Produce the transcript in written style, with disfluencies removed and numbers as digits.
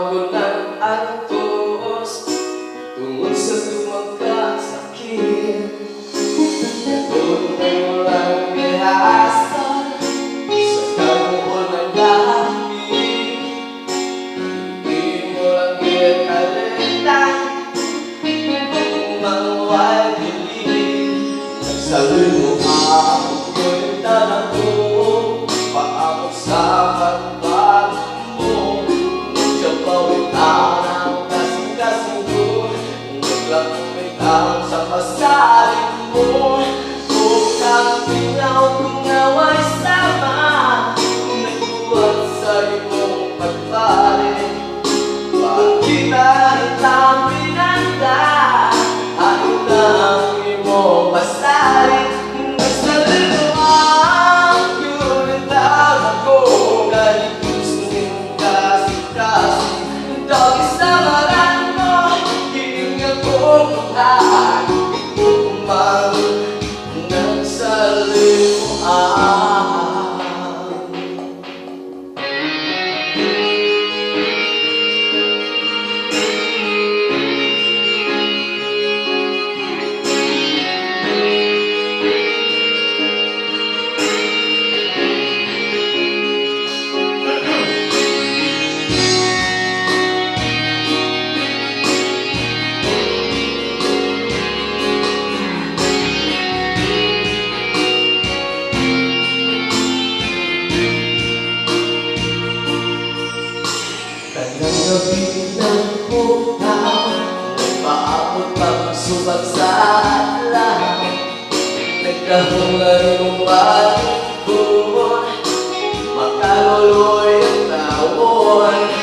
ako ng antos tungkol sa tumagkasakit. Tunay mo lang bihasa sa kabuo ng langit. Hindi mo lang kinalitan kung mangway dilim. Nagsabi mo ako'y talago, paabot sa pagbago mo. Siya pawitan ang kasing-kasing ko, naglakumitan sa pasalit mo. Kung ang pinaw kung naway sama, nagbuhat sa iyong pagbalik. Bakit ang pinanda, ano na ang iyong pasalit? Nagsalit mo ang yunitang ako, kahit gusto niyong kasi-kasi. Dahil sa maran mo, hininga ko muna, ito man nagsalimuan. Kanyang gabi ng punaw, nagpaabot pag-subag sa langit. Nagkahungay mong balik buwan, makaluloy ang tawon.